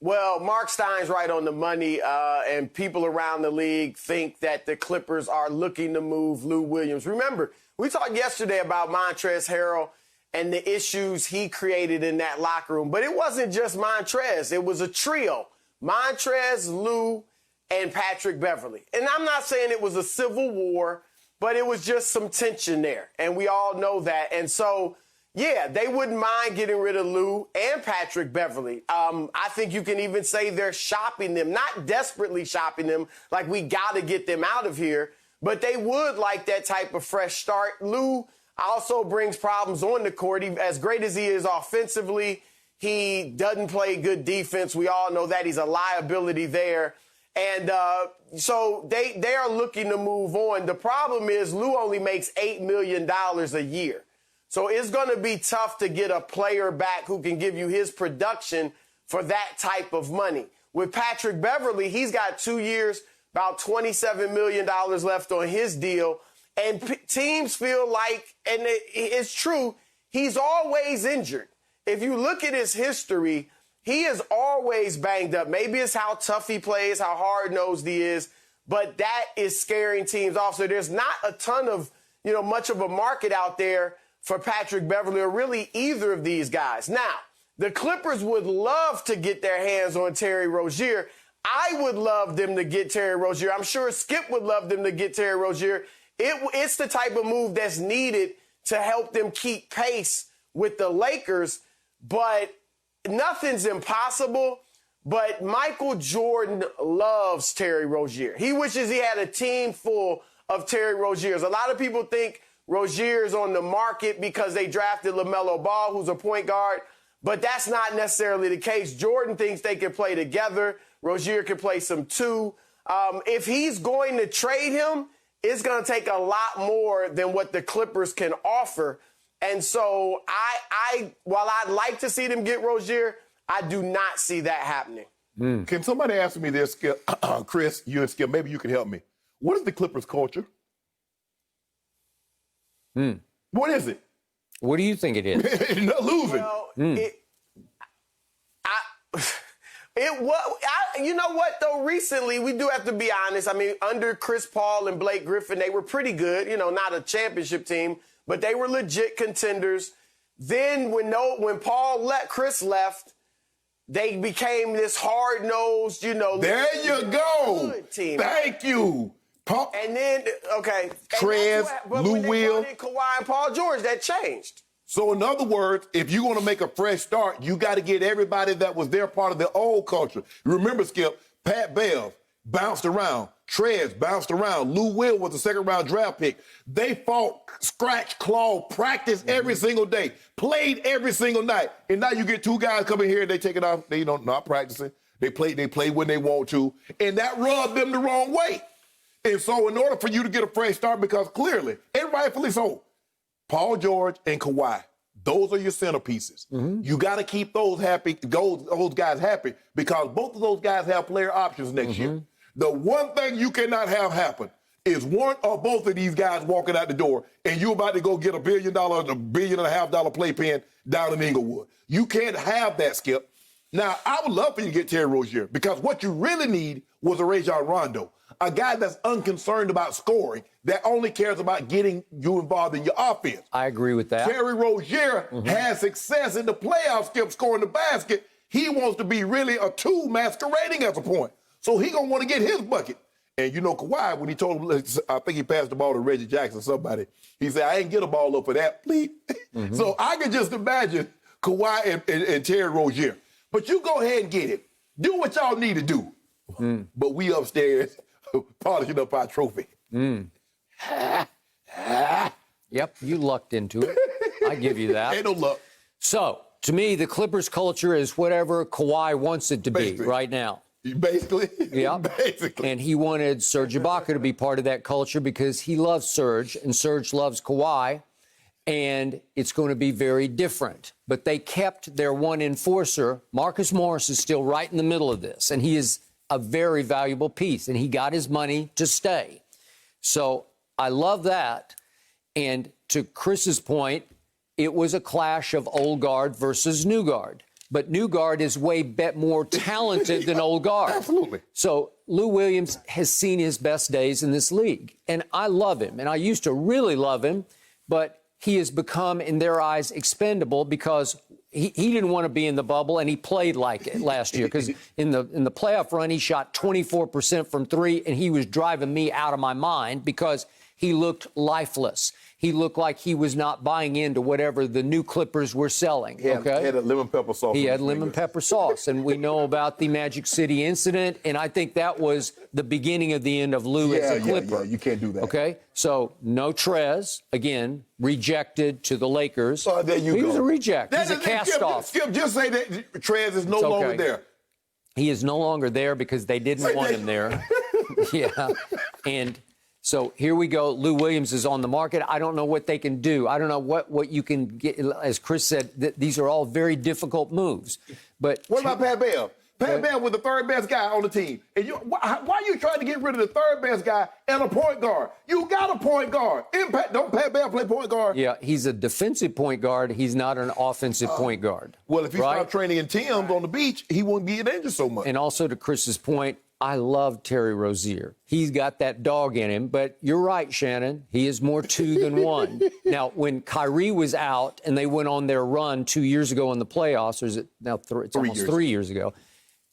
Well, Mark Stein's right on the money, and people around the league think that the Clippers are looking to move Lou Williams. Remember, we talked yesterday about Montrezl Harrell and the issues he created in that locker room. But it wasn't just Montrezl. It was a trio. Montrezl, Lou, and Patrick Beverley. And I'm not saying it was a civil war, but it was just some tension there. And we all know that. And so, yeah, they wouldn't mind getting rid of Lou and Patrick Beverley. I think you can even say they're shopping them, not desperately shopping them, like we got to get them out of here, but they would like that type of fresh start. Lou also brings problems on the court. As great as he is offensively, he doesn't play good defense. We all know that. He's a liability there. And so they are looking to move on. The problem is Lou only makes $8 million a year. So it's going to be tough to get a player back who can give you his production for that type of money. With Patrick Beverley, he's got 2 years, about $27 million left on his deal. And teams feel like, and it's true, he's always injured. If you look at his history, he is always banged up. Maybe it's how tough he plays, how hard-nosed he is, but that is scaring teams off. So there's not a ton of, much of a market out there for Patrick Beverley or really either of these guys. Now, the Clippers would love to get their hands on Terry Rozier. I would love them to get Terry Rozier. I'm sure Skip would love them to get Terry Rozier. It's the type of move that's needed to help them keep pace with the Lakers, but nothing's impossible. But Michael Jordan loves Terry Rozier. He wishes he had a team full of Terry Roziers. A lot of people think Rozier's on the market because they drafted LaMelo Ball, who's a point guard, but that's not necessarily the case. Jordan thinks they can play together. Rozier can play some too. If he's going to trade him, it's going to take a lot more than what the Clippers can offer. And so while I'd like to see them get Rozier, I do not see that happening. Can somebody answer me this, Skip? Chris, you and Skip, maybe you can help me. What is the Clippers culture? What is it? What do you think it is? Not losing. Well, you know what, though? Recently, we do have to be honest. I mean, under Chris Paul and Blake Griffin, they were pretty good. Not a championship team, but they were legit contenders. Then when Chris left, they became this hard-nosed, There you go. Team. Thank you. And then, okay. Trez, Lou Will. Kawhi and Paul George, that changed. So in other words, if you're going to make a fresh start, you got to get everybody that was there part of the old culture. Remember, Skip, Pat Bev bounced around. Trez bounced around. Lou Will was a second-round draft pick. They fought, scratch, claw, practice every single day, played every single night. And now you get two guys coming here and they take it off. They not practicing. They play when they want to. And that rubbed them the wrong way. And so in order for you to get a fresh start, because clearly, and rightfully so, Paul George and Kawhi, those are your centerpieces. You got to keep those happy, those guys happy, because both of those guys have player options next year. The one thing you cannot have happen is one or both of these guys walking out the door and you're about to go get $1 billion, $1.5 billion playpen down in Inglewood. You can't have that, Skip. Now, I would love for you to get Terry Rozier, because what you really need was a Rajon Rondo, a guy that's unconcerned about scoring, that only cares about getting you involved in your offense. I agree with that. Terry Rozier has success in the playoffs, Skip, scoring the basket. He wants to be really a two masquerading as a point. So he going to want to get his bucket. And Kawhi, when he told him, I think he passed the ball to Reggie Jackson, somebody, he said, I ain't get a ball up for that, please. So I can just imagine Kawhi and Terry Rozier. But you go ahead and get it. Do what y'all need to do. But we upstairs polishing up our trophy. Yep, you lucked into it. I give you that. Ain't no luck. So, to me, the Clippers culture is whatever Kawhi wants it to be right now. Basically. Yeah. Basically. And he wanted Serge Ibaka to be part of that culture because he loves Serge and Serge loves Kawhi. And it's going to be very different. But they kept their one enforcer. Marcus Morris is still right in the middle of this. And he is a very valuable piece. And he got his money to stay. So I love that. And to Chris's point, it was a clash of old guard versus new guard. but new guard is way more talented than old guard. Absolutely. So Lou Williams has seen his best days in this league, and I love him, and I used to really love him, but he has become, in their eyes, expendable because he didn't want to be in the bubble, and he played like it last year because in the playoff run, he shot 24% from three, and he was driving me out of my mind because he looked lifeless. He looked like he was not buying into whatever the new Clippers were selling. He had a lemon pepper sauce. He had lemon pepper sauce, and we know about the Magic City incident, and I think that was the beginning of the end of Lou as a Clipper. Yeah, you can't do that. Okay, so no Trez, again, rejected to the Lakers. There you He go. was a reject. He's a cast-off. Skip, just say that Trez is no longer there. He is no longer there because they didn't want him there. Yeah, and so here we go. Lou Williams is on the market. I don't know what they can do. I don't know what you can get. As Chris said, these are all very difficult moves. But what about Pat Bev? Pat Bev was the third best guy on the team. And why are you trying to get rid of the third best guy and a point guard? You got a point guard. Don't Pat Bev play point guard? Yeah, he's a defensive point guard. He's not an offensive point guard. Well, if he stopped training in Tim's on the beach, he wouldn't be injured so much. And also to Chris's point, I love Terry Rozier. He's got that dog in him, but you're right, Shannon. He is more two than one. Now, when Kyrie was out and they went on their run 2 years ago in the playoffs, or is it now it's almost 3 years ago,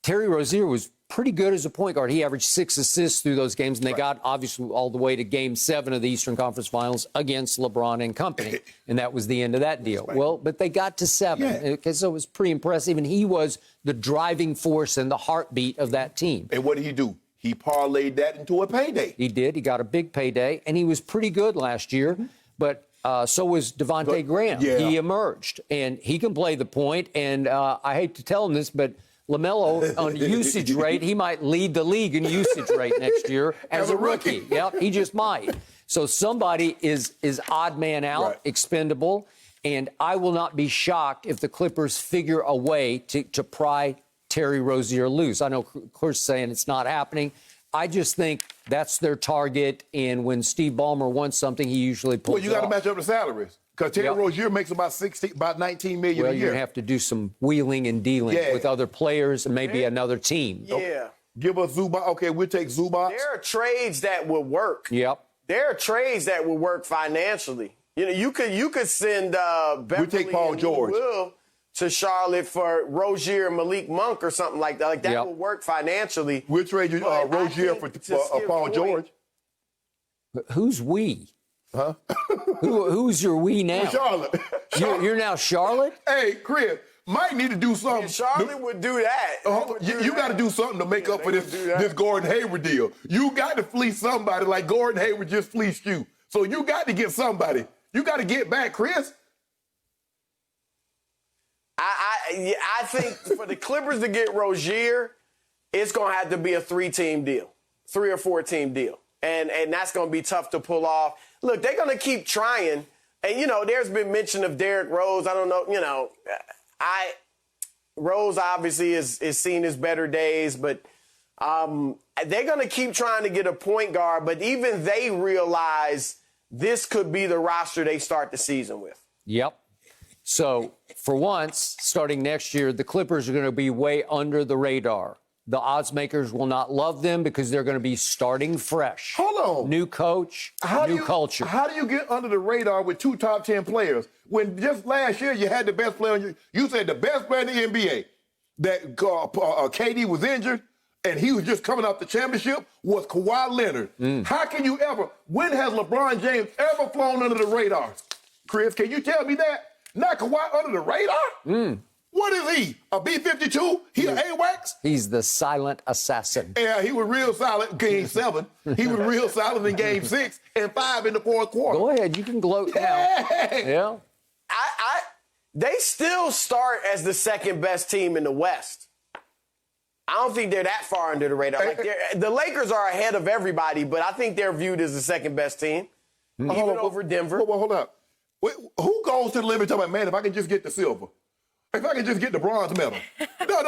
Terry Rozier was pretty good as a point guard. He averaged 6 assists through those games, and they got obviously all the way to Game 7 of the Eastern Conference Finals against LeBron and company, and that was the end of that deal. Right. Well, but they got to 7, so it was pretty impressive, and he was the driving force and the heartbeat of that team. And what did he do? He parlayed that into a payday. He did. He got a big payday, and he was pretty good last year, but so was Devontae Graham. Yeah. He emerged, and he can play the point, and I hate to tell him this, but LaMelo, on usage rate, he might lead the league in usage rate next year as a rookie. Yep, he just might. So somebody is odd man out, expendable, and I will not be shocked if the Clippers figure a way to pry Terry Rozier loose. I know Chris saying it's not happening. I just think that's their target, and when Steve Ballmer wants something, he usually pulls it off. Well, you got to match up the salaries. Because Terry Rozier makes about $19 million a year. Well, you're going to have to do some wheeling and dealing with other players and maybe another team. Yeah. Give us Zubac. Okay, we'll take Zubac. There are trades that would work. Yep. There are trades that would work financially. You know, you could send Beverly we take Paul and George Will to Charlotte for Rozier and Malik Monk or something like that. Like that would work financially. We'll trade you Rozier for Paul George. Who's we? Huh? Who's your we now? Charlotte. You're now Charlotte? Hey, Chris, might need to do something. And Charlotte would do that. You got to do something to make up for this Gordon Hayward deal. You got to fleece somebody like Gordon Hayward just fleeced you. So you got to get somebody. You got to get back, Chris. I think for the Clippers to get Rozier, it's going to have to be a 3-team deal, 3 or 4-team deal. And that's going to be tough to pull off. Look, they're going to keep trying. And, you know, there's been mention of Derrick Rose. I don't know, you know, Rose obviously is seen his better days, but they're going to keep trying to get a point guard. But even they realize this could be the roster they start the season with. Yep. So for once, starting next year, the Clippers are going to be way under the radar. The odds makers will not love them because they're going to be starting fresh. Hold on. New coach, new culture. How do you get under the radar with 2 top 10 players when just last year you had the best player? You said the best player in the NBA, that KD was injured and he was just coming off the championship, was Kawhi Leonard. How can you ever, when has LeBron James ever flown under the radar? Chris, can you tell me that? Not Kawhi under the radar? What is he? A B-52? He an AWACS? He's the silent assassin. Yeah, he was real solid Game 7. He was real solid in Game 6 and 5 in the fourth quarter. Go ahead. You can gloat now. Yeah. They still start as the second best team in the West. I don't think they're that far under the radar. Like the Lakers are ahead of everybody, but I think they're viewed as the second best team, even over Denver. Hold up. Who goes to the limit talking about, man, if I can just get the silver? If I can just get the bronze medal. No.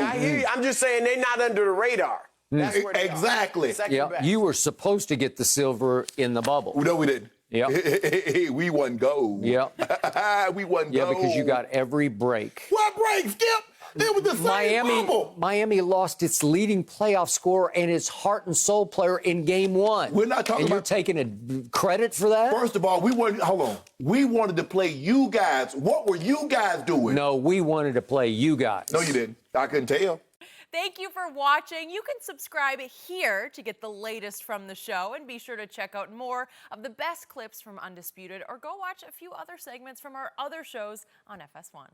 I hear you. I'm just saying they're not under the radar. That's where they exactly. are. Second best. You were supposed to get the silver in the bubble. No, we didn't. Yep. We wasn't gold. Yep. We wasn't Yeah, gold. because you got every break. What break, Skip? It was the same bubble. Miami lost its leading playoff scorer and its heart and soul player in Game 1. We're not talking and you're about taking a credit for that? First of all, hold on. We wanted to play you guys. What were you guys doing? No, we wanted to play you guys. No, you didn't. I couldn't tell. Thank you for watching. You can subscribe here to get the latest from the show, and be sure to check out more of the best clips from Undisputed, or go watch a few other segments from our other shows on FS1.